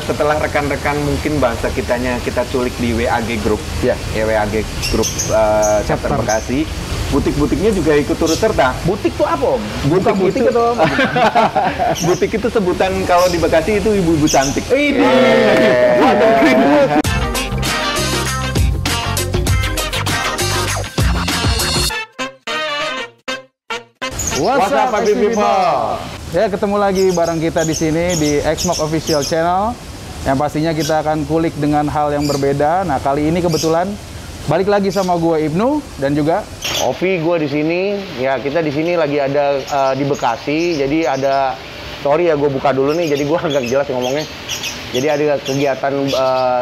setelah rekan-rekan mungkin bahasa kita culik di WAG Group, ya WAG Group chapter Bekasi, butik-butiknya juga ikut turut serta. Butik tuh apa, Om? Butik butik itu, atau butik itu sebutan kalau di Bekasi itu ibu-ibu cantik. ini. What's up, people? Ya, ketemu lagi bareng kita di sini di Xmoc Official Channel. Yang pastinya kita akan kulik dengan hal yang berbeda. Nah, kali ini kebetulan balik lagi sama gue Ibnu dan juga Ovi. Gue di sini. Ya, kita di sini lagi ada di Bekasi. Jadi ada, sorry ya, gue buka dulu nih. Jadi gue agak jelas ngomongnya. Jadi ada kegiatan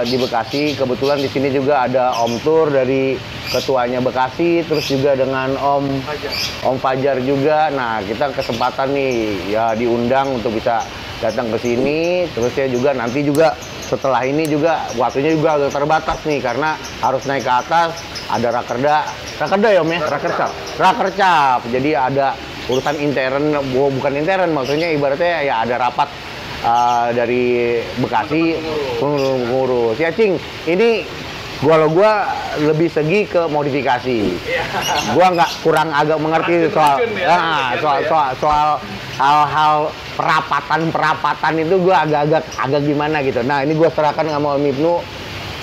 di Bekasi. Kebetulan di sini juga ada Om Tur dari ketuanya Bekasi, terus juga dengan Om Fajar juga. Nah, kita kesempatan nih ya diundang untuk bisa datang ke sini. Terus ya juga nanti juga setelah ini juga waktunya juga agak terbatas nih karena harus naik ke atas. Ada rakerda ya Om ya? Rakercap. Jadi ada urusan intern, bukan intern, maksudnya ibaratnya ya ada rapat dari Bekasi pengurus. Ya Cing, ini kalau gua lebih segi ke modifikasi. Gua nggak kurang agak mengerti soal hal-hal perapatan itu gua agak gimana gitu. Nah, ini gua serahkan sama Om Ibnu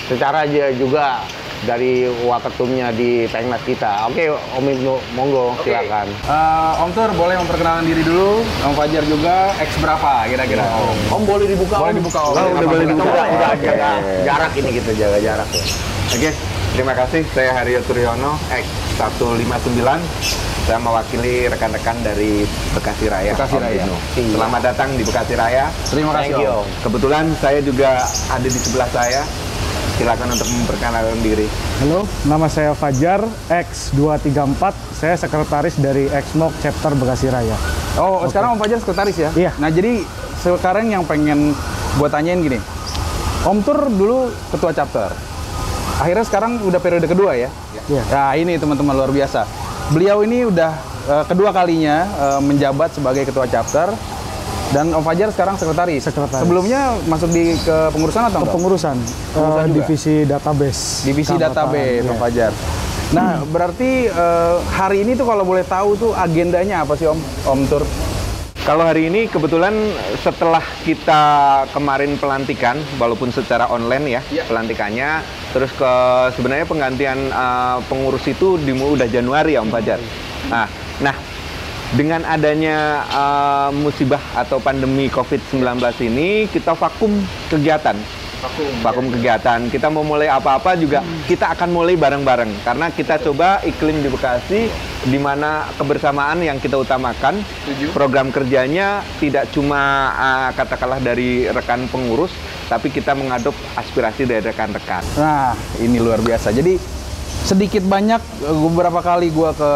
secara juga dari waketumnya di Pengnas kita. Oke, Om Ibnu, monggo silakan. Om Tur boleh memperkenalkan diri dulu. Om Fajar juga X berapa kira-kira? Om boleh dibuka? Boleh dibuka, Om. Udah boleh dibuka. Udah jaga jarak ini, kita jaga jarak ya. Oke, terima kasih. Saya Haryo Turyono, X159. Saya mewakili rekan-rekan dari Bekasi Raya. Bekasi Raya. Selamat datang di Bekasi Raya. Terima kasih, Om. Kebetulan saya juga ada di sebelah saya. Silakan untuk memperkenalkan diri. Halo, nama saya Fajar, X234. Saya sekretaris dari Xmoc Chapter Bekasi Raya. Oh, sekarang Om Fajar sekretaris ya? Iya. Nah, jadi sekarang yang pengen gue tanyain gini. Om Tur dulu ketua chapter. Akhirnya sekarang udah periode kedua ya? Iya. Nah, ini teman-teman luar biasa. Beliau ini udah kedua kalinya menjabat sebagai ketua chapter. Dan Om Fajar sekarang sekretaris. Sebelumnya masuk di kepengurusan atau enggak? Kepengurusan, divisi database. Divisi database, Om Fajar. Nah, berarti hari ini tuh kalau boleh tahu tuh agendanya apa sih Om Tur? Kalau hari ini kebetulan setelah kita kemarin pelantikan, walaupun secara online ya, pelantikannya, terus sebenarnya penggantian pengurus itu udah Januari ya Om Fajar. Nah, dengan adanya musibah atau pandemi COVID-19 ini, kita vakum kegiatan. Vakum kegiatan. Kita mau mulai apa-apa juga, kita akan mulai bareng-bareng. Karena kita coba iklim di Bekasi, di mana kebersamaan yang kita utamakan. Program kerjanya tidak cuma katakanlah dari rekan pengurus, tapi kita mengadop aspirasi dari rekan-rekan. Nah, ini luar biasa. Jadi sedikit banyak beberapa kali gue ke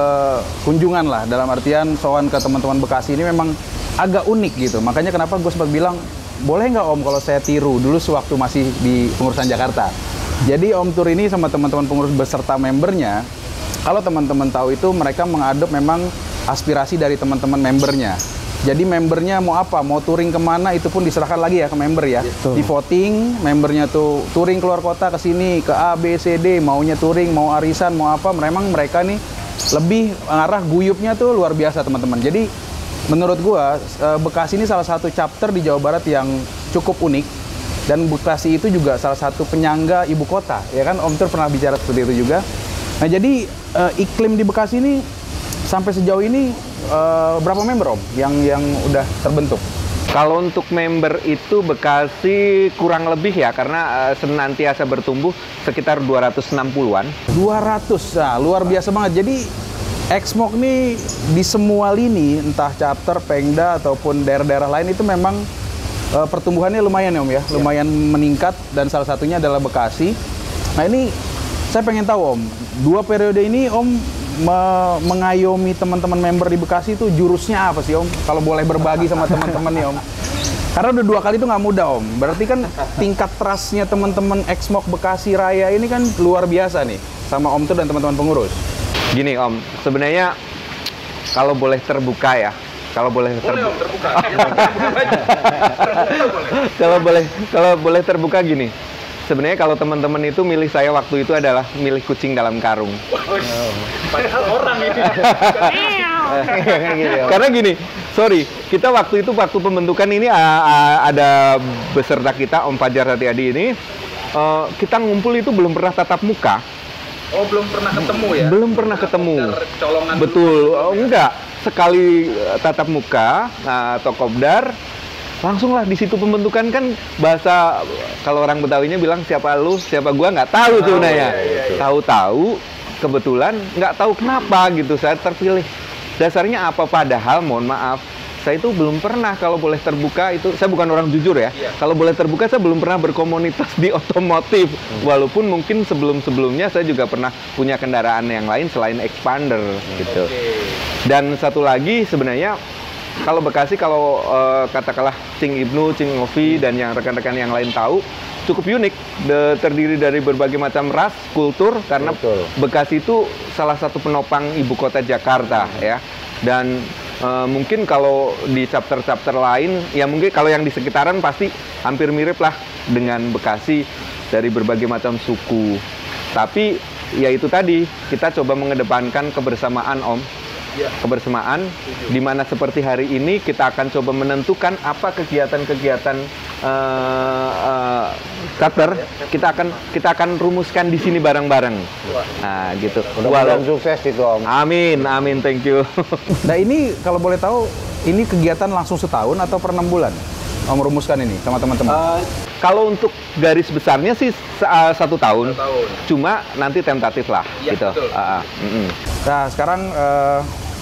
kunjungan lah, dalam artian sowan ke teman-teman Bekasi ini memang agak unik gitu. Makanya kenapa gue sempat bilang, boleh nggak Om kalau saya tiru dulu sewaktu masih di pengurusan Jakarta. Jadi Om Tur ini sama teman-teman pengurus beserta membernya, kalau teman-teman tahu itu mereka mengadop memang aspirasi dari teman-teman membernya. Jadi membernya mau apa, mau touring kemana itu pun diserahkan lagi ya ke member ya. Di voting, membernya tuh touring keluar kota ke sini, ke A, B, C, D, maunya touring, mau arisan, mau apa. Memang mereka nih lebih arah guyupnya tuh luar biasa teman-teman. Jadi menurut gua Bekasi ini salah satu chapter di Jawa Barat yang cukup unik. Dan Bekasi itu juga salah satu penyangga ibu kota, ya kan Om Tur pernah bicara seperti itu juga. Nah jadi iklim di Bekasi ini sampai sejauh ini berapa member Om yang udah terbentuk? Kalau untuk member itu Bekasi kurang lebih ya, karena senantiasa bertumbuh sekitar 260-an. 200, nah luar biasa banget. Jadi Xmoc nih di semua lini, entah chapter, pengda, ataupun daerah-daerah lain itu memang pertumbuhannya lumayan ya Om ya? Lumayan meningkat dan salah satunya adalah Bekasi. Nah ini saya pengen tahu Om, 2 periode ini Om mengayomi teman-teman member di Bekasi itu jurusnya apa sih Om? Kalau boleh berbagi sama teman-teman nih Om. Karena udah 2 kali itu nggak mudah Om. Berarti kan tingkat trustnya teman-teman Xmoc Bekasi Raya ini kan luar biasa nih sama Om Tur dan teman-teman pengurus. Gini Om, sebenarnya kalau boleh terbuka ya, Kalau boleh terbuka. Om, terbuka. Kalau boleh terbuka gini. Sebenarnya kalau teman-teman itu milih saya waktu itu adalah milih kucing dalam karung. Padahal orang ini. Karena gini, sorry, kita waktu pembentukan ini ada beserta kita Om Fajar Hati-Adi ini, kita ngumpul itu belum pernah tatap muka. Oh, belum pernah ketemu ya? Belum pernah ketemu. Colongan Betul, dulu, enggak. Sekali tatap muka atau kopdar, langsung lah di situ pembentukan kan bahasa kalau orang Betawinya bilang siapa lu, siapa gua nggak tahu tuh sebenarnya. Tahu-tahu kebetulan nggak tahu kenapa gitu saya terpilih. Dasarnya apa padahal mohon maaf saya itu belum pernah kalau boleh terbuka itu saya bukan orang jujur ya. Kalau boleh terbuka saya belum pernah berkomunitas di otomotif. Walaupun mungkin sebelum-sebelumnya saya juga pernah punya kendaraan yang lain selain expander gitu. Dan satu lagi sebenarnya kalau Bekasi, kalau katakanlah Cing Ibnu, Cing Ngovi, dan yang rekan-rekan yang lain tahu, cukup unik. Terdiri dari berbagai macam ras, kultur, karena Bekasi itu salah satu penopang ibu kota Jakarta, ya. Dan mungkin kalau di chapter-chapter lain, ya mungkin kalau yang di sekitaran pasti hampir mirip lah dengan Bekasi dari berbagai macam suku. Tapi ya itu tadi, kita coba mengedepankan kebersamaan, Om. Kebersamaan, di mana seperti hari ini kita akan coba menentukan apa kegiatan-kegiatan chapter kita akan rumuskan di sini bareng-bareng. Nah, gitu. Mudah-mudahan sukses itu, Om. Amin, amin, thank you. Nah ini kalau boleh tahu, ini kegiatan langsung setahun atau per 6 bulan? Om rumuskan ini sama teman-teman. Kalau untuk garis besarnya sih 1 tahun. Cuma nanti tentatif lah, Ya, gitu. betul. Nah sekarang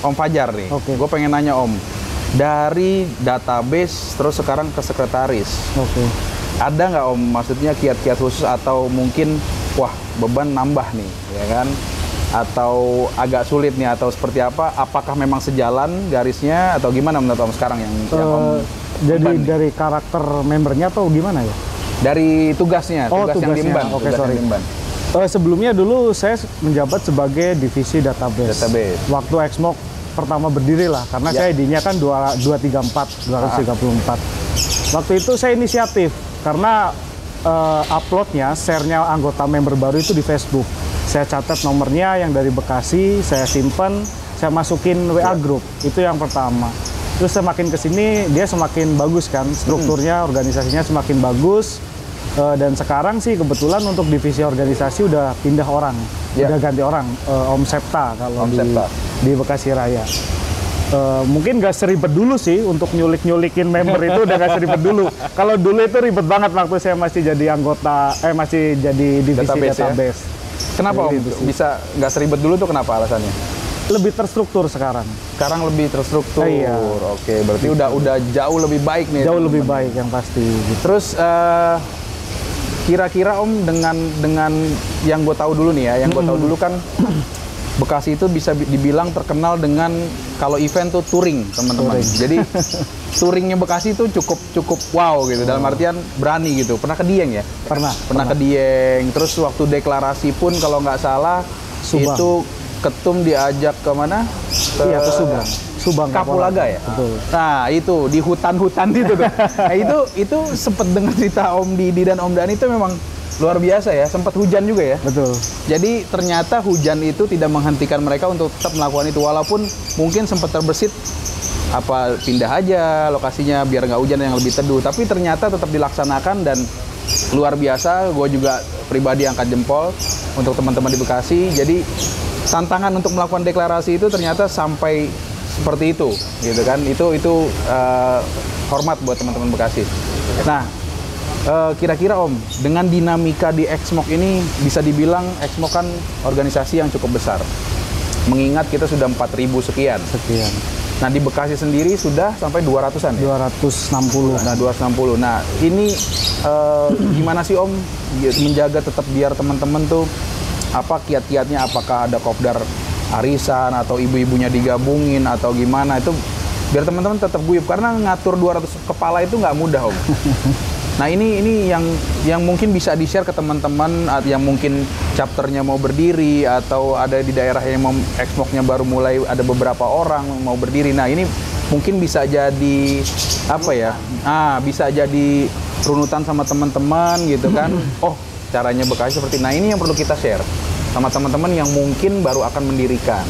Om Fajar nih, gue pengen nanya Om, dari database terus sekarang ke sekretaris, ada nggak Om maksudnya kiat-kiat khusus atau mungkin wah beban nambah nih, ya kan? Atau agak sulit nih atau seperti apa? Apakah memang sejalan garisnya atau gimana menurut Om sekarang yang Om Jadi emban nih? dari karakter membernya atau gimana ya? Dari tugasnya, tugas yang diemban. Oke, tugas sorry. yang diemban. Sebelumnya dulu saya menjabat sebagai divisi database. Waktu Exmoc pertama berdiri lah, karena saya ID-nya kan 234. Waktu itu saya inisiatif, karena uploadnya, share-nya anggota member baru itu di Facebook. Saya catat nomornya yang dari Bekasi, saya simpan, saya masukin WA group, itu yang pertama. Terus semakin kesini, dia semakin bagus kan, strukturnya, organisasinya semakin bagus. Dan sekarang sih kebetulan untuk divisi organisasi udah pindah orang, udah ganti orang, Om Septa kalau di Bekasi Raya. Mungkin gak seribet dulu sih untuk nyulik-nyulikin member itu udah gak seribet dulu. Kalau dulu itu ribet banget waktu saya masih jadi anggota, masih jadi divisi database. Kenapa Om bisa nggak seribet dulu tuh kenapa alasannya? Lebih terstruktur sekarang. Sekarang lebih terstruktur. Iya. Oke, berarti udah jauh lebih baik nih. Jauh lebih baik yang pasti. Gitu. Terus kira-kira Om dengan yang gue tahu dulu nih ya, yang gue tahu dulu kan Bekasi itu bisa dibilang terkenal dengan kalau event tuh touring teman-teman. Jadi touringnya Bekasi itu cukup wow gitu. Dalam artian berani gitu. Pernah ke Dieng ya? Pernah ke Dieng. Terus waktu deklarasi pun kalau nggak salah Subang. Itu ketum diajak ke mana? Iya, ke Subang. Kapulaga ya? Betul. Nah, itu di hutan-hutan itu tuh. Nah, itu sempet dengar cerita Om Didi dan Om Dani itu memang luar biasa ya, sempat hujan juga ya. Betul. Jadi ternyata hujan itu tidak menghentikan mereka untuk tetap melakukan itu walaupun mungkin sempat terbersit apa pindah aja lokasinya biar nggak hujan yang lebih teduh, tapi ternyata tetap dilaksanakan dan luar biasa. Gue juga pribadi angkat jempol untuk teman-teman di Bekasi. Jadi tantangan untuk melakukan deklarasi itu ternyata sampai seperti itu, gitu kan? Itu hormat buat teman-teman Bekasi. Nah, kira-kira Om, dengan dinamika di Exmoc ini bisa dibilang Exmoc kan organisasi yang cukup besar. Mengingat kita sudah 4.000 sekian. Nah, di Bekasi sendiri sudah sampai 200-an ya? 260. Nah, 260. Nah, ini gimana sih Om menjaga tetap biar teman-teman tuh apa kiat-kiatnya, apakah ada kopdar arisan atau ibu-ibunya digabungin atau gimana itu biar teman-teman tetap guyup karena ngatur 200 kepala itu nggak mudah Om. Nah ini yang mungkin bisa di-share ke teman-teman yang mungkin chapternya mau berdiri atau ada di daerah yang Exmoc-nya baru mulai ada beberapa orang mau berdiri. Nah ini mungkin bisa jadi apa ya? Bisa jadi runutan sama teman-teman gitu kan. Oh, caranya Bekasi seperti. Nah, ini yang perlu kita share sama teman-teman yang mungkin baru akan mendirikan.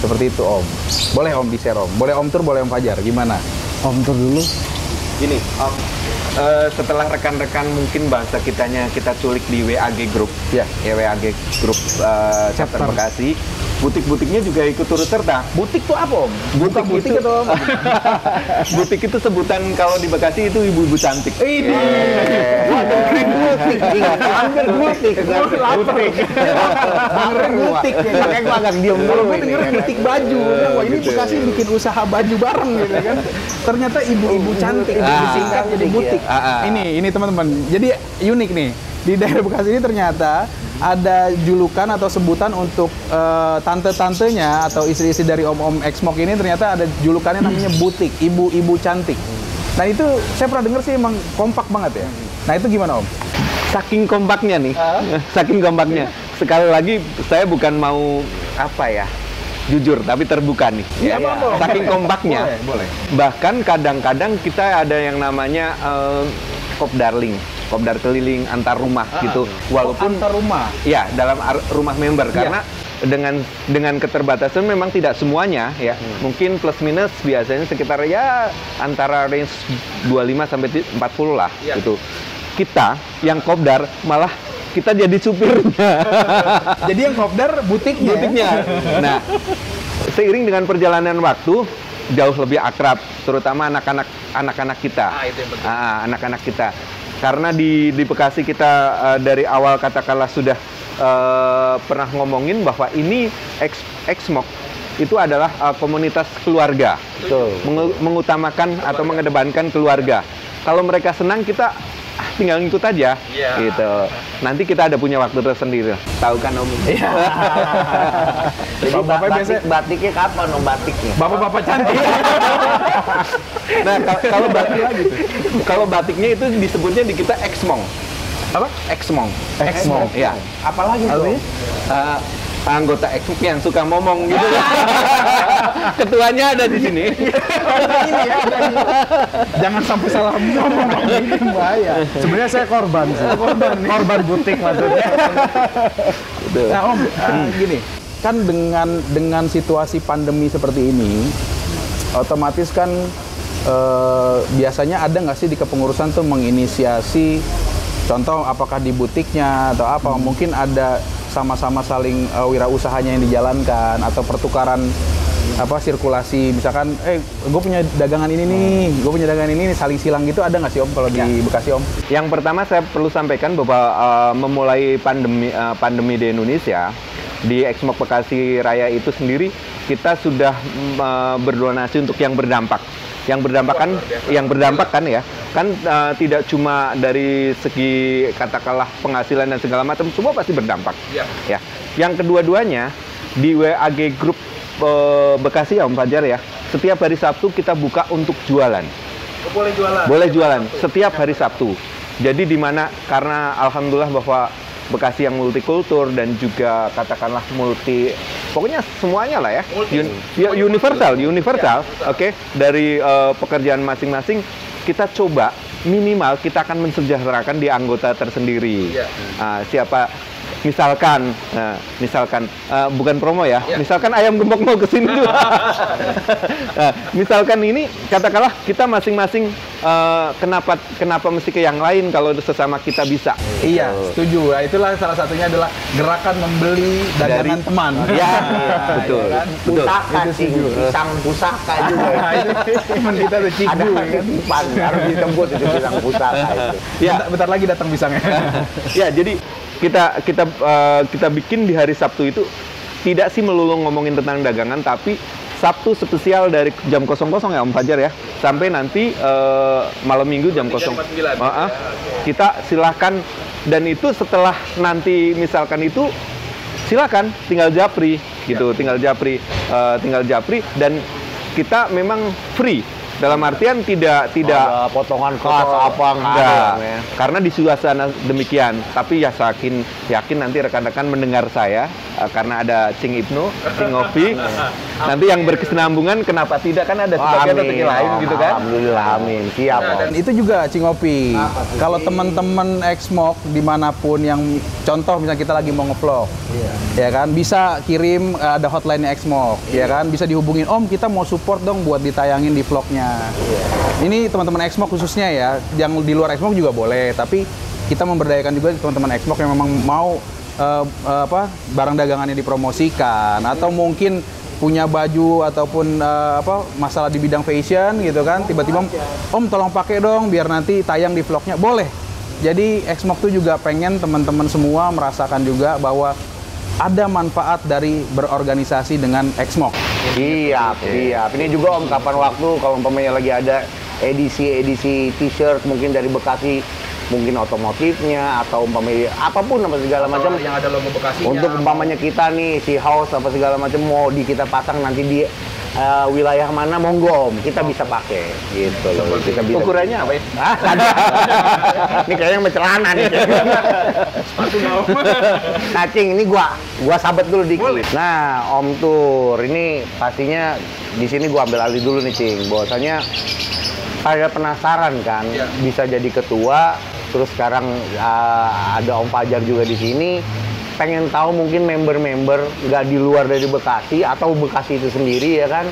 Seperti itu, Om. Boleh Om di-share, Om. Boleh Om Tur, boleh Om Fajar. Gimana? Om Tur dulu. Gini, setelah rekan-rekan mungkin bahasa kita culik di WAG Group, ya WAG Group chapter Bekasi, butik-butiknya juga ikut turut serta. Butik tuh apa Om? Butik itu atau Om? butik itu sebutan kalau di Bekasi itu ibu-ibu cantik. Butik. Butik. Makanya gua agak diem dulu. Gue dengerin butik baju. Wah, ini Bekasi bikin usaha baju bareng gitu kan. Ternyata ibu-ibu cantik disingkat jadi butik. Ini teman-teman. Jadi unik nih. Di daerah Bekasi ini ternyata ada julukan atau sebutan untuk tante-tantenya atau istri-istri dari om-om Exmoc ini ternyata ada julukannya namanya butik, ibu-ibu cantik. Nah itu saya pernah dengar sih emang kompak banget ya. Nah itu gimana Om? Saking kompaknya nih, saking kompaknya. Sekali lagi saya bukan mau apa ya, jujur tapi terbuka nih. Iya, apa-apa. Saking kompaknya. Boleh. Bahkan kadang-kadang kita ada yang namanya kopdarling, kopdar keliling antar rumah gitu. Walaupun antar rumah. Ya, dalam rumah member karena dengan keterbatasan memang tidak semuanya ya. Mungkin plus minus biasanya sekitar ya antara range 25 sampai 40 lah gitu. Kita yang kopdar malah kita jadi supirnya. Jadi yang kopdar butiknya. Nah, seiring dengan perjalanan waktu jauh lebih akrab, terutama anak-anak kita. Itu yang penting. Anak-anak kita. Karena di Bekasi kita dari awal katakanlah sudah pernah ngomongin bahwa ini Exmoc itu adalah komunitas keluarga. Mengutamakan atau mengedepankan keluarga. Kalau mereka senang kita tinggal ngikut aja, gitu. Nanti kita ada punya waktu tersendiri. Tahu kan Om? Iya. Jadi batiknya kapan Om batiknya? Bapak-bapak cantik. Nah, kalau batik lagi tuh. Kalau batiknya itu disebutnya di kita Exmoc. Apa? Exmoc. Ya. Apalagi tuh? Anggota Exmoc yang suka ngomong gitu. Ketuanya ada di sini. Jangan sampai salah ngomong, ini bahaya. Sebenarnya saya korban sih. Korban butik maksudnya. Nah Om, gini, kan dengan situasi pandemi seperti ini, otomatis kan biasanya ada nggak sih di kepengurusan tuh menginisiasi, contoh apakah di butiknya atau apa, mungkin ada sama-sama saling wirausahanya yang dijalankan atau pertukaran sirkulasi, misalkan gue punya dagangan ini nih, gue punya dagangan ini nih, saling silang gitu, ada nggak sih Om kalau di Bekasi Om? Yang pertama saya perlu sampaikan bahwa memulai pandemi di Indonesia, di Exmoc Bekasi Raya itu sendiri kita sudah berdonasi untuk yang berdampak. Yang berdampak kan ya, kan tidak cuma dari segi katakanlah penghasilan dan segala macam, semua pasti berdampak. Ya. Yang kedua-duanya di WAG Group Bekasi ya Om Fajar ya, setiap hari Sabtu kita buka untuk jualan. Boleh jualan? Boleh jualan, setiap hari Sabtu. Jadi di mana karena alhamdulillah bahwa Bekasi yang multikultur dan juga katakanlah pokoknya semuanya lah ya. Universal. Oke. Dari pekerjaan masing-masing kita coba minimal kita akan mensejahterakan di anggota tersendiri. Siapa misalkan bukan promo ya. Misalkan ayam gembok mau ke sini juga. Misalkan ini katakanlah kita masing-masing kenapa mesti ke yang lain kalau sesama kita bisa. Iya, setuju. Nah, itulah salah satunya adalah gerakan membeli dagangan teman. Ya, betul. Pusaka sih, pisang pusaka juga. Teman kita tuh cigu. Ada harus ditembus itu pisang pusaka itu. Ya, bentar lagi datang pisangnya. Ya, jadi kita bikin di hari Sabtu itu tidak sih melulu ngomongin tentang dagangan, tapi Sabtu spesial dari jam 00 ya Om Fajar ya, sampai nanti malam Minggu jam 0. Kita silakan, dan itu setelah nanti misalkan itu silakan tinggal japri gitu, tinggal japri dan kita memang free. Dalam artian tidak ada potongan khas apa enggak, karena di suasana demikian. Tapi ya yakin nanti rekan-rekan mendengar saya karena ada Cing Ibnu, Cing Ngopi, Nanti yang berkesinambungan kenapa tidak, kan ada sebagian rezeki lain gitu kan. Alhamdulillah, amin. Siap. Dan itu juga Cing Opi. Kalau teman-teman Xmoc dimanapun yang contoh misalnya kita lagi mau ngevlog, ya kan bisa kirim ada hotline Xmoc, ya kan bisa dihubungin Om kita mau support dong buat ditayangin di vlognya. Ini teman-teman Xmoc khususnya ya, yang di luar Xmoc juga boleh, tapi kita memberdayakan juga teman-teman Xmoc yang memang mau barang dagangannya dipromosikan atau mungkin punya baju ataupun masalah di bidang fashion gitu kan, tiba-tiba Om tolong pakai dong biar nanti tayang di vlognya, boleh. Jadi Xmoc tuh juga pengen teman-teman semua merasakan juga bahwa ada manfaat dari berorganisasi dengan Xmoc. Siap. Ini juga Om, kapan waktu kalau umpamanya lagi ada edisi t-shirt mungkin dari Bekasi, mungkin otomotifnya atau umpamanya apapun apa segala macam yang ada logo Bekasinya. untuk umpamanya kita nih si house apa segala macam mau kita pasang nanti di wilayah mana, monggo Om, kita bisa pakai gitu loh. Kita bisa. Ukurannya apa ya? Ada. Ini kayaknya celana nih. Sepatu Om. Nah, Cing, ini gua sahabat dulu dikit. Nah, Om Tur, ini pastinya di sini gua ambil alih dulu nih, Cing. Bahwasanya saya penasaran kan, bisa jadi ketua, terus sekarang ada Om Fajar juga di sini. Pengen tahu mungkin member-member nggak di luar dari Bekasi atau Bekasi itu sendiri ya kan.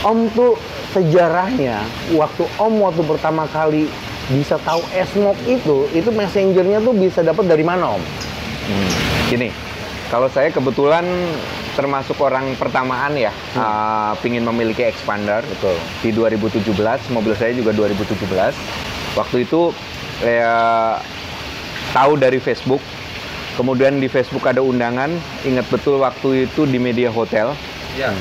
Om tuh sejarahnya waktu pertama kali bisa tahu Xmoc itu messengernya tuh bisa dapat dari mana Om? Gini, kalau saya kebetulan termasuk orang pertamaan ya, pingin memiliki expander. Betul. Di 2017, mobil saya juga 2017. Waktu itu tahu dari Facebook. Kemudian di Facebook ada undangan, ingat betul waktu itu di Media Hotel.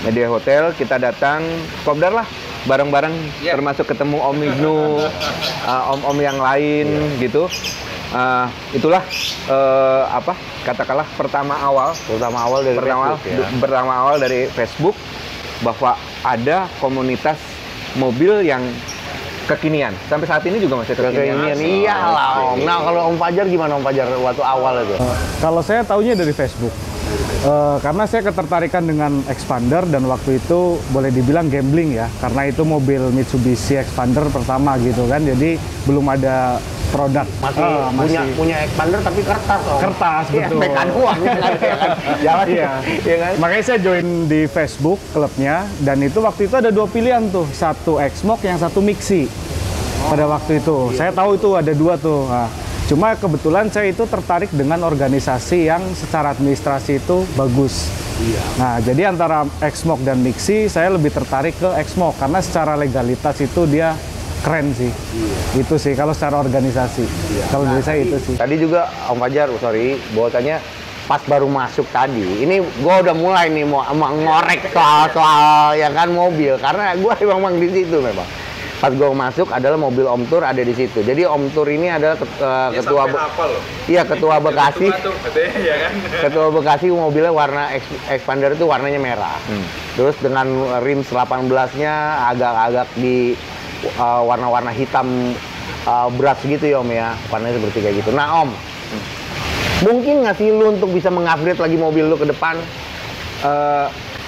Media Hotel, kita datang, kopdar lah, bareng-bareng, termasuk ketemu Om Ibnu, om-om yang lain gitu. Itulah katakanlah pertama awal dari Facebook bahwa ada komunitas mobil yang kekinian. Sampai saat ini juga masih kekinian. Iyalah Om. Nah, kalau Om Fajar gimana Om Fajar waktu awal itu? Kalau saya taunya dari Facebook. Karena saya ketertarikan dengan Expander dan waktu itu boleh dibilang gambling ya. Karena itu mobil Mitsubishi Expander pertama gitu kan. Jadi belum ada produk. Masih punya Expander tapi kertas Om. Kertas, betul. MPK doang ya kan. Jalan Iya. kan? Makanya saya join di Facebook klubnya dan itu waktu itu ada dua pilihan tuh, satu Xmoc yang satu Mixi. Pada waktu itu saya tahu itu ada dua tuh. Nah, cuma kebetulan saya itu tertarik dengan organisasi yang secara administrasi itu bagus. Nah, jadi antara Xmoc dan Mixi saya lebih tertarik ke Xmoc karena secara legalitas itu dia keren sih. Itu sih kalau secara organisasi. Kalau dari saya itu sih. Tadi juga Om Fajar, bahwasanya pas baru masuk tadi, ini gue udah mulai nih mau ngorek soal ya kan mobil, karena gue memang di situ memang. Pas gue masuk adalah mobil Om Tur ada di situ. Jadi Om Tur ini adalah ketua Bekasi. Ketua Bekasi, mobilnya warna Expander itu warnanya merah. Terus dengan rims 18-nya agak-agak di warna-warna hitam berat gitu ya Om ya, warnanya seperti kayak gitu. Nah Om, mungkin nggak sih lu untuk bisa mengupgrade lagi mobil lu ke depan?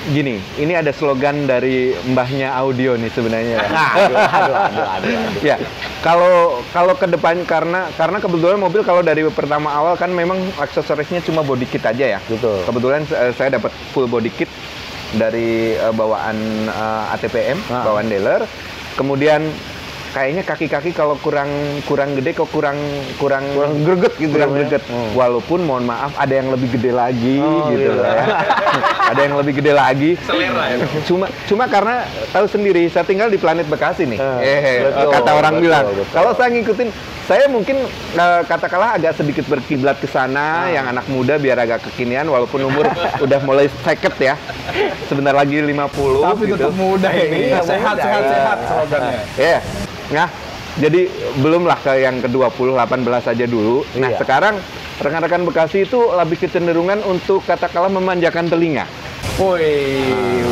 Gini, ini ada slogan dari mbahnya audio nih sebenarnya. Aduh. Ya, kalau ke depan karena kebetulan mobil kalau dari pertama awal kan memang aksesorisnya cuma body kit aja ya. Betul. Kebetulan saya dapat full body kit dari bawaan ATPM, bawaan dealer. Kemudian kayaknya kaki-kaki kalau kurang gede kok kurang greget gitu. Kurang greget. Walaupun mohon maaf ada yang lebih gede lagi gitu loh ya. Ada yang lebih gede lagi. Selera ya. Cuma karena tahu sendiri saya tinggal di planet Bekasi nih. Kata orang bilang. Kalau saya ngikutin, saya mungkin katakanlah agak sedikit berkiblat ke sana yang anak muda biar agak kekinian walaupun umur udah mulai seket ya. Sebentar lagi 50 Tapi gitu. tetap muda ini. Sehat slogannya. Iya. Nah, jadi belumlah ke yang ke-20, 18 aja dulu. Nah, sekarang rekan-rekan Bekasi itu lebih kecenderungan untuk katakanlah memanjakan telinga. Woi,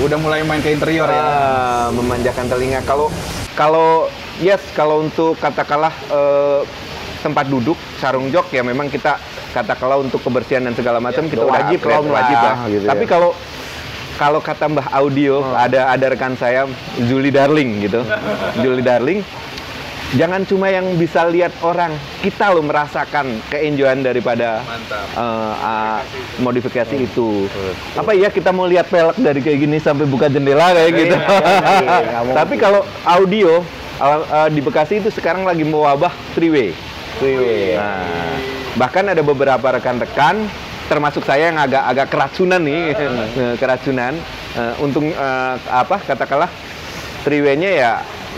udah mulai main ke interior ya. Memanjakan telinga. Kalau untuk katakanlah tempat duduk, sarung jok ya memang kita katakanlah untuk kebersihan dan segala macam kita wajib wajib lah. Gitu. Tapi kalau kata Mbah Audio, ada rekan saya Julie Darling gitu. Julie Darling, jangan cuma yang bisa lihat orang, kita loh merasakan keenjoyan daripada modifikasi itu. Apa ya, kita mau lihat pelek dari kayak gini sampai buka jendela kayak gitu. Tapi kalau audio di Bekasi itu sekarang lagi mewabah three-way. Nah, bahkan ada beberapa rekan-rekan, termasuk saya yang agak keracunan nih, keracunan. Untung katakanlah three-way-nya ya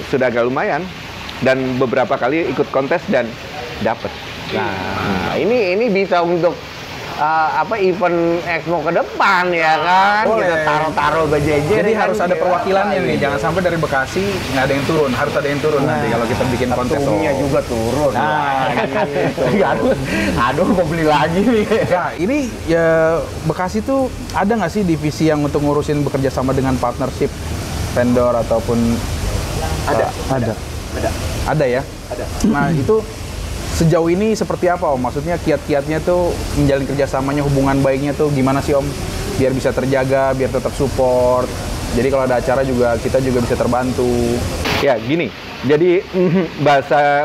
sudah agak lumayan. Dan beberapa kali ikut kontes dan dapet. Nah, ini bisa untuk event Exmo ke depan ya kan. Boleh. Kita taruh-taruh BJJ. Jadi kan, harus ada perwakilannya nih, jangan sampai dari Bekasi nggak ada yang turun, harus ada yang turun nanti kalau kita bikin kontes. Ketumnya juga turun. Aduh, mau beli lagi nih. Nah, ini ya Bekasi tuh ada nggak sih divisi yang untuk ngurusin bekerja sama dengan partnership vendor ataupun Ada. ada ya? Ada. Nah, itu sejauh ini seperti apa Om? Maksudnya kiat-kiatnya tuh menjalin kerjasamanya, hubungan baiknya tuh gimana sih Om? Biar bisa terjaga, biar tetap support. Jadi kalau ada acara juga kita juga bisa terbantu. Ya gini, jadi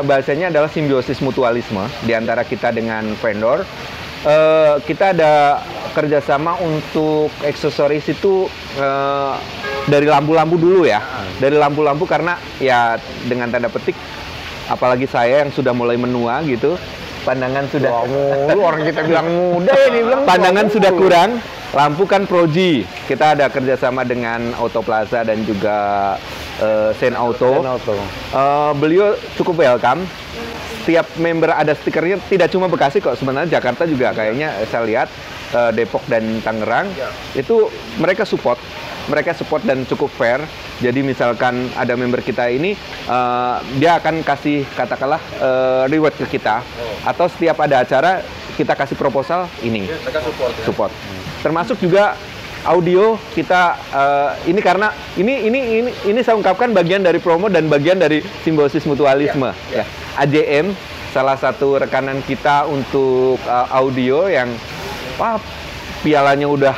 bahasanya adalah simbiosis mutualisme di antara kita dengan vendor. Kita ada kerjasama untuk aksesoris itu dari lampu-lampu dulu ya. Dari lampu-lampu karena ya dengan tanda petik, apalagi saya yang sudah mulai menua gitu, pandangan sudah Orang kita bilang muda ya, dibilang pandangan sudah kurang. Lampu kan Proji, kita ada kerjasama dengan Auto Plaza dan juga Sen Auto. Beliau cukup welcome. Setiap member ada stikernya, tidak cuma Bekasi kok, sebenarnya Jakarta juga kayaknya saya lihat, Depok dan Tangerang itu mereka support dan cukup fair. Jadi misalkan ada member kita ini, dia akan kasih katakanlah reward ke kita, atau setiap ada acara kita kasih proposal ini. Mereka support. Termasuk juga audio kita ini karena ini saya ungkapkan bagian dari promo dan bagian dari simbiosis mutualisme. Ya. AJM salah satu rekanan kita untuk audio yang pialanya udah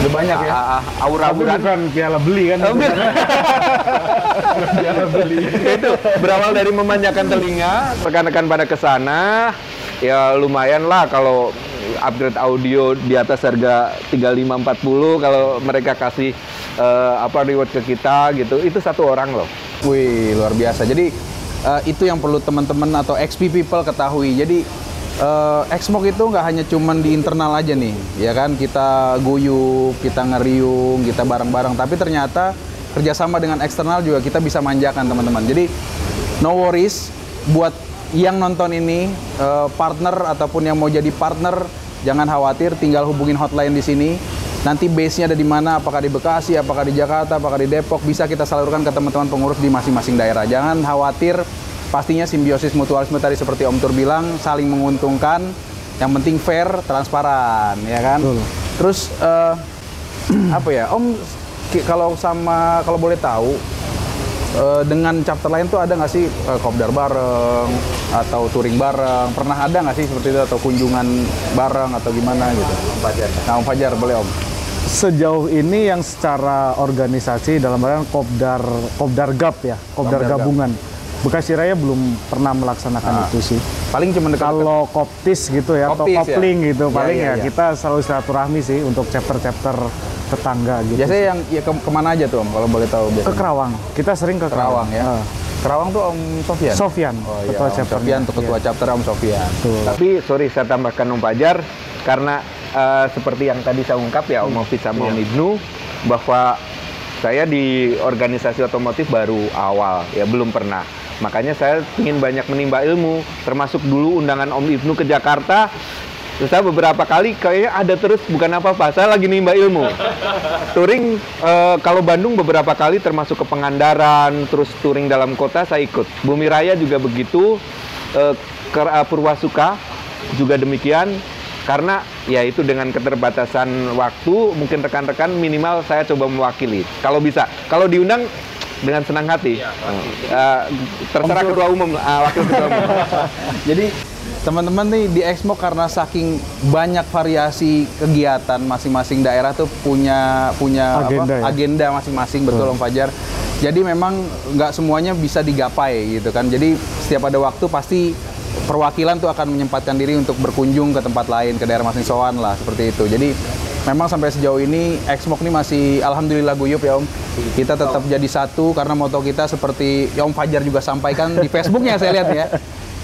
banyak ya. Aura-aura bukan piala beli kan? piala beli. Itu berawal dari memanjakan telinga, rekan-rekan pada kesana, ya lumayan lah kalau upgrade audio di atas harga 35-40, kalau mereka kasih reward ke kita gitu, itu satu orang loh. Wih, luar biasa. Jadi itu yang perlu teman-teman atau XP people ketahui. Jadi Exmo itu nggak hanya cuman di internal aja nih, ya kan, kita guyup, kita ngeriung, kita bareng-bareng, tapi ternyata kerjasama dengan eksternal juga kita bisa manjakan teman-teman. Jadi no worries buat yang nonton ini, partner ataupun yang mau jadi partner, jangan khawatir, tinggal hubungin hotline di sini. Nanti base-nya ada di mana, apakah di Bekasi, apakah di Jakarta, apakah di Depok, bisa kita salurkan ke teman-teman pengurus di masing-masing daerah. Jangan khawatir, pastinya simbiosis mutualisme tadi seperti Om Tur bilang, saling menguntungkan, yang penting fair, transparan, ya kan? Betul. Terus, apa ya, Om, kalau boleh tahu, dengan chapter lain tuh ada nggak sih kopdar bareng, atau touring bareng? Pernah ada nggak sih seperti itu, atau kunjungan bareng, atau gimana gitu? Om Fajar, boleh Om? Sejauh ini yang secara organisasi dalam artian Kopdar GAP ya, Kopdar Gabungan. Bekasi Raya belum pernah melaksanakan itu sih. Paling cuma Kalau Koptis gitu ya, atau Koptis, kopling gitu, paling ya. kita selalu silaturahmi sih untuk chapter-chapter tetangga gitu. Biasanya yang kemana aja tuh Om, kalau boleh tahu biasanya? Ke Kerawang. Kita sering ke Kerawang ya. Kerawang tuh Om Sofyan? Sofyan, Oh iya, ketua Om chapternya. Sofyan tuh ketua chapter Om Sofyan. Betul. Tapi sorry saya tambahkan Om Fajar, karena seperti yang tadi saya ungkap ya Om Mofid sama Om Ibnu, bahwa saya di organisasi otomotif baru awal, ya belum pernah. Makanya saya ingin banyak menimba ilmu, termasuk dulu undangan Om Ibnu ke Jakarta. Terus saya beberapa kali kayaknya ada terus, bukan apa-apa, saya lagi nimba ilmu. Touring, kalau Bandung beberapa kali termasuk ke Pangandaran, terus touring dalam kota saya ikut. Bumi Raya juga begitu, ke Purwasuka juga demikian. Karena ya itu dengan keterbatasan waktu, mungkin rekan-rekan minimal saya coba mewakili. Kalau bisa, kalau diundang dengan senang hati. Terserah ketua umum, wakil ketua umum. Jadi Teman-teman nih di Exmo karena saking banyak variasi kegiatan, masing-masing daerah tuh punya Agenda, ya? agenda masing-masing, betul Om Fajar. Jadi memang nggak semuanya bisa digapai gitu kan. Jadi setiap ada waktu pasti perwakilan tuh akan menyempatkan diri untuk berkunjung ke tempat lain, ke daerah masing soan lah, seperti itu. Jadi memang sampai sejauh ini Exmo ini masih alhamdulillah guyup ya Om. Kita tetap jadi satu karena moto kita seperti ya Om Fajar juga sampaikan di Facebooknya saya lihat ya.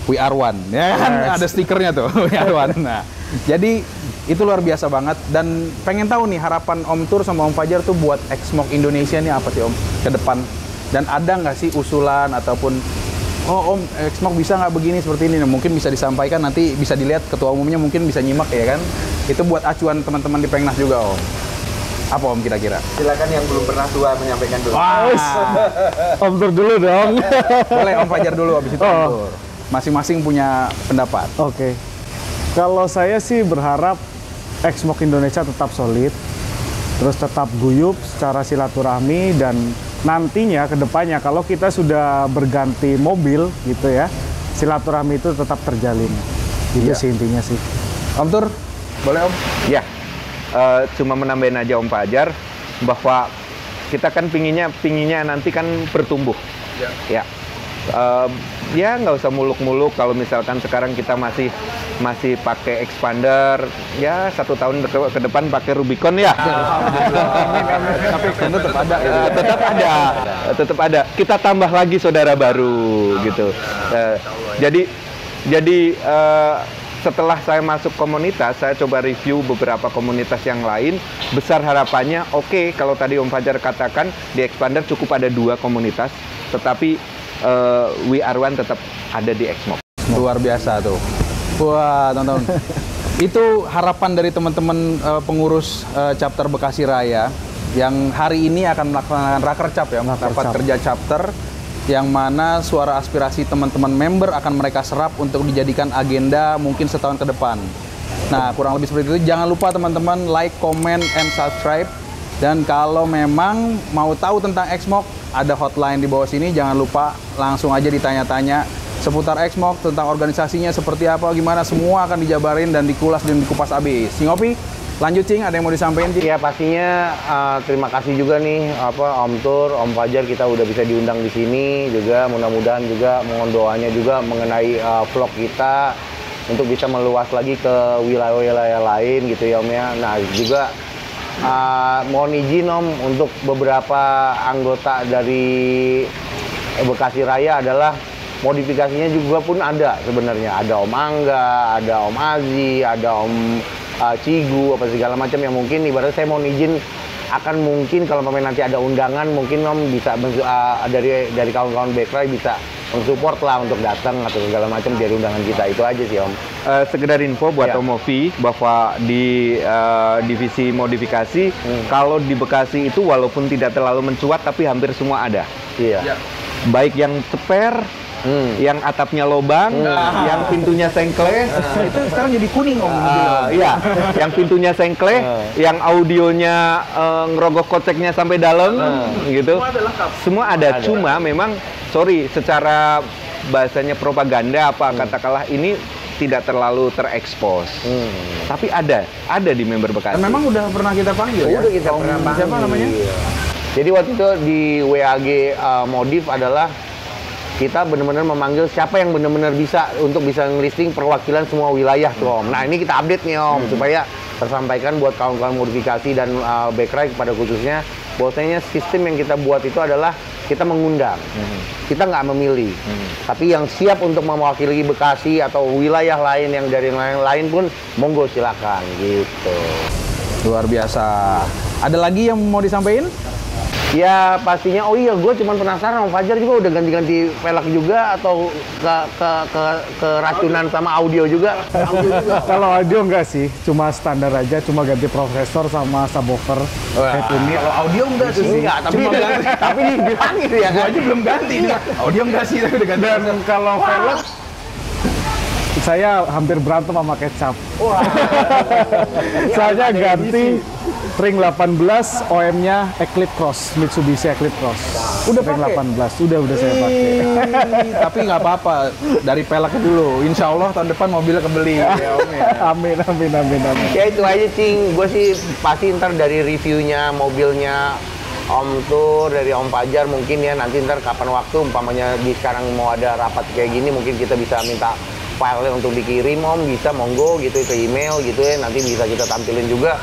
We are one, ya kan? Ada stikernya tuh, We are one. Nah, jadi itu luar biasa banget dan pengen tahu nih harapan Om Tur sama Om Fajar tuh buat Exmo Indonesia nih apa sih Om ke depan? Dan ada nggak sih usulan ataupun oh Om Exmo bisa nggak begini seperti ini? Nah, mungkin bisa disampaikan nanti bisa dilihat ketua umumnya mungkin bisa nyimak ya kan? Itu buat acuan teman-teman di Pengnas juga Om. Apa Om kira-kira? Silakan yang belum pernah tua menyampaikan dulu. Om Tur dulu dong. Boleh Om Fajar dulu habis itu Om Tur. Masing-masing punya pendapat. Oke. Kalau saya sih berharap Exmo Indonesia tetap solid, terus tetap guyup secara silaturahmi dan nantinya ke depannya kalau kita sudah berganti mobil gitu ya, silaturahmi itu tetap terjalin. Itu sih intinya sih. Om Tur, boleh Om? Ya, cuma menambahin aja Om Fajar bahwa kita kan pinginnya nanti kan bertumbuh. Ya. Ya nggak usah muluk-muluk kalau misalkan sekarang kita masih pakai expander ya 1 tahun ke depan pakai Rubicon ya. Tapi kan tetap ada kita tambah lagi saudara baru gitu. Jadi setelah saya masuk komunitas, saya coba review beberapa komunitas yang lain. Besar harapannya, oke, kalau tadi Om Fajar katakan di expander cukup ada 2 komunitas, tetapi We Are One tetap ada di Exmo. Luar biasa tuh. Wah, teman-teman. Itu harapan dari teman-teman pengurus chapter Bekasi Raya yang hari ini akan melaksanakan rakercap ya, rapat kerja chapter yang mana suara aspirasi teman-teman member akan mereka serap untuk dijadikan agenda mungkin setahun ke depan. Nah, kurang lebih seperti itu. Jangan lupa teman-teman like, comment, and subscribe. Dan kalau memang mau tahu tentang Exmo, ada hotline di bawah sini. Jangan lupa langsung aja ditanya-tanya seputar Exmo, tentang organisasinya seperti apa, gimana, semua akan dijabarin dan dikulas dan dikupas habis. Singopi, lanjut Cing, ada yang mau disampaikan Cing? Ya pastinya terima kasih juga nih Om Tur, Om Fajar, kita udah bisa diundang di sini juga. Mudah-mudahan juga mohon doanya juga mengenai vlog kita untuk bisa meluas lagi ke wilayah-wilayah lain gitu ya Om ya. Nah juga mohon izin Om untuk beberapa anggota dari Bekasi Raya adalah modifikasinya juga pun ada sebenarnya. Ada Om Angga, ada Om Azi, ada Om Cigu, apa segala macam yang mungkin ibaratnya saya mohon izin akan mungkin kalau nanti ada undangan mungkin Om bisa dari kawan-kawan Backray bisa mensupport lah untuk datang atau segala macam dari undangan kita. Itu aja sih Om. Sekedar info buat Om Movi bahwa di divisi modifikasi kalau di Bekasi itu walaupun tidak terlalu mencuat tapi hampir semua ada. Iya. Baik yang spare, yang atapnya lobang, yang pintunya sengkle, Itu sekarang jadi kuning Om. iya, yang pintunya sengkle, yang audionya ngerogoh koceknya sampai dalam, gitu. Semua ada, cuma memang sorry secara bahasanya propaganda apa katakanlah ini tidak terlalu terekspos. Tapi ada di member Bekasi. Dan memang udah pernah kita panggil ya. Udah kita pernah panggil. Siapa namanya? Jadi waktu itu di WAG Modif adalah kita benar-benar memanggil siapa yang benar-benar bisa untuk bisa ngelisting perwakilan semua wilayah tuh Om. Nah ini kita update nih Om supaya tersampaikan buat kawan-kawan modifikasi dan Backray kepada khususnya bahwasanya sistem yang kita buat itu adalah kita mengundang, kita nggak memilih, tapi yang siap untuk mewakili Bekasi atau wilayah lain yang dari lain pun monggo silakan gitu. Luar biasa. Ada lagi yang mau disampaikan? Ya pastinya, oh iya gue cuma penasaran Om Fajar juga udah ganti-ganti velg juga atau keracunan sama audio juga? Kalau audio enggak sih, cuma standar aja, cuma ganti prosesor sama subwoofer head unit. Kalau audio enggak sih. Enggak, tapi dibilangin ya Gua aja belum ganti nih. Audio enggak sih, tapi udah ganti. Dan kalau velg, saya hampir berantem sama kecap. Soalnya ganti ring 18, OM-nya Eclipse Cross, Mitsubishi Eclipse Cross. Udah ring pakai? 18, udah saya pakai. Tapi nggak apa-apa, dari peleknya dulu. Insya Allah tahun depan mobilnya kebeli. Ya, Om ya. Amin. Ya itu aja Cing, gue sih pasti ntar dari reviewnya mobilnya Om Tur, dari Om Fajar mungkin ya nanti ntar kapan waktu umpamanya di sekarang mau ada rapat kayak gini mungkin kita bisa minta file untuk dikirim Om, bisa monggo gitu ke email gitu ya, nanti bisa kita tampilin juga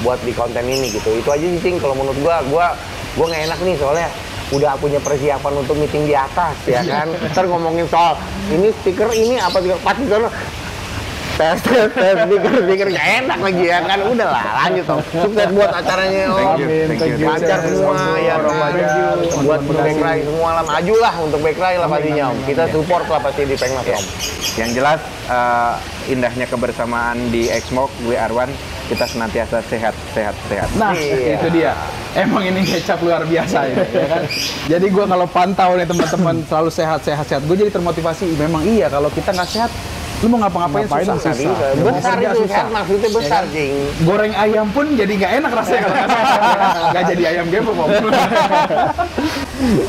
buat di konten ini gitu. Itu aja sih Cing kalau menurut gua nggak enak nih soalnya udah punya persiapan untuk meeting di atas ya kan. Ntar ngomongin soal ini stiker ini apa pasti sono tes stiker nggak enak lagi ya kan. Udahlah lanjut Om, sukses buat acaranya Om. Thank you. Lancar semua ya kan, buat Backrai semua lah, maju lah untuk Backrai lah pastinya Om. Kita support lah pasti di Pengmas Om. Yang jelas indahnya kebersamaan di Exmoc WR1, kita senantiasa sehat. Nah, Iya. itu dia. Emang ini kecap luar biasa ya kan? Jadi gue kalau pantau nih teman-teman selalu sehat. Gue jadi termotivasi. Memang iya kalau kita nggak sehat, lu mau ngapa-ngapain susah. Besar Kerja itu susah. sehat maksudnya besar Ya kan? Cing. Goreng ayam pun jadi nggak enak rasanya kalau nggak sehat. Nggak jadi ayam gembok Om.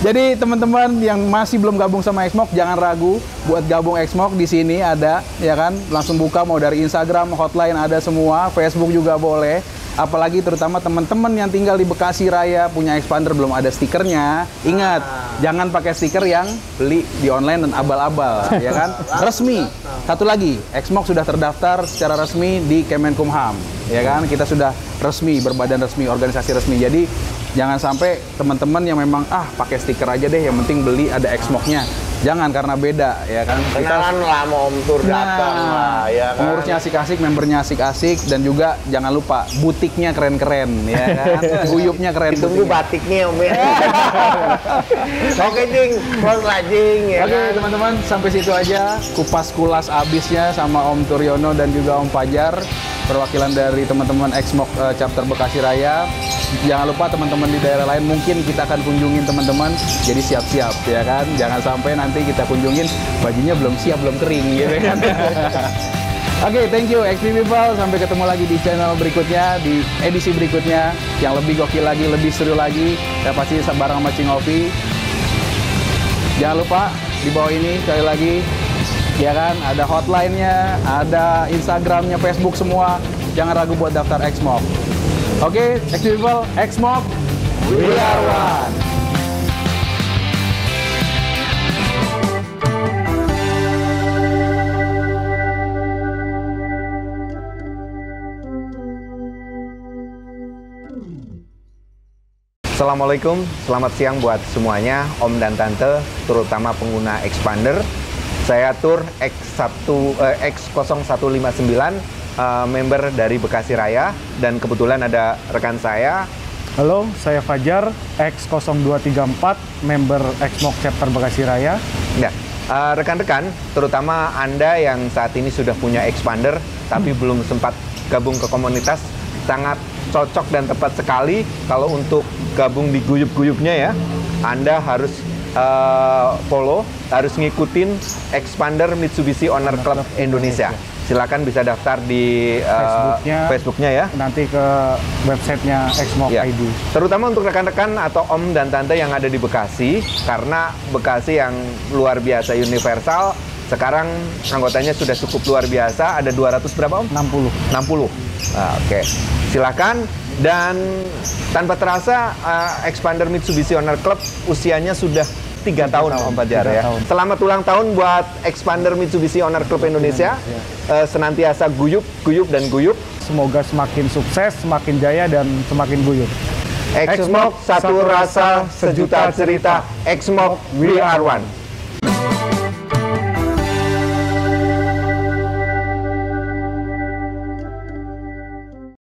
Jadi teman-teman yang masih belum gabung sama Exmoc, jangan ragu buat gabung Exmoc. Di sini ada ya kan, langsung buka mau dari Instagram, hotline ada semua, Facebook juga boleh. Apalagi terutama teman-teman yang tinggal di Bekasi Raya punya expander belum ada stikernya, ingat jangan pakai stiker yang beli di online dan abal-abal ya kan. Resmi. Satu lagi, Exmoc sudah terdaftar secara resmi di Kemenkumham ya kan. Kita sudah resmi, berbadan resmi, organisasi resmi. Jadi jangan sampai teman-teman yang memang pakai stiker aja deh, yang penting beli ada Exmoc-nya. Jangan, karena beda ya kan. Kenalan lah mau Om Tur datang lah ya kan. Pengurusnya asik-asik, membernya asik-asik, dan juga jangan lupa butiknya keren-keren ya kan. Guyupnya keren. Ditunggu butiknya. batiknya Om ya. Oke Cing, close lah Cing ya Oke kan. teman-teman, sampai situ aja kupas-kulas abisnya sama Om Turyono dan juga Om Fajar, perwakilan dari teman-teman Exmoc chapter Bekasi Raya. Jangan lupa teman-teman di daerah lain mungkin kita akan kunjungin teman-teman, jadi siap-siap ya kan. Jangan sampai nanti kita kunjungin bajunya belum siap, belum kering gitu kan. Oke, thank you XP People. Sampai ketemu lagi di channel berikutnya, di edisi berikutnya yang lebih gokil lagi, lebih seru lagi. Ya pasti bareng sama Cing Ovi. Jangan lupa di bawah ini sekali lagi ya kan, ada hotline-nya, ada Instagram-nya, Facebook semua. Jangan ragu buat daftar Exmoc. Oke, XP People, Exmoc, we are one. Assalamualaikum, selamat siang buat semuanya, Om dan Tante, terutama pengguna Expander. Saya Tur X0159, member dari Bekasi Raya, dan kebetulan ada rekan saya. Halo, saya Fajar, X0234, member Exmoc chapter Bekasi Raya. Ya, rekan-rekan, terutama Anda yang saat ini sudah punya Expander, tapi belum sempat gabung ke komunitas, sangat cocok dan tepat sekali kalau untuk gabung di guyup-guyupnya ya. Anda harus follow, harus ngikutin Expander Mitsubishi Owner Club Indonesia. Silakan bisa daftar di Facebooknya ya. Nanti ke websitenya Exmoc Ya. ID. Terutama untuk rekan-rekan atau Om dan Tante yang ada di Bekasi, karena Bekasi yang luar biasa universal. Sekarang anggotanya sudah cukup luar biasa, ada 200 berapa Om? 60. Oke. Silakan. Dan tanpa terasa Expander Mitsubishi Owner Club usianya sudah 3 tahun Om Fajar ya. Selamat ulang tahun buat Expander Mitsubishi Owner Club Indonesia. Senantiasa guyup dan guyup. Semoga semakin sukses, semakin jaya, dan semakin guyup. Exmoc, satu rasa, sejuta cerita. Exmoc, we are one.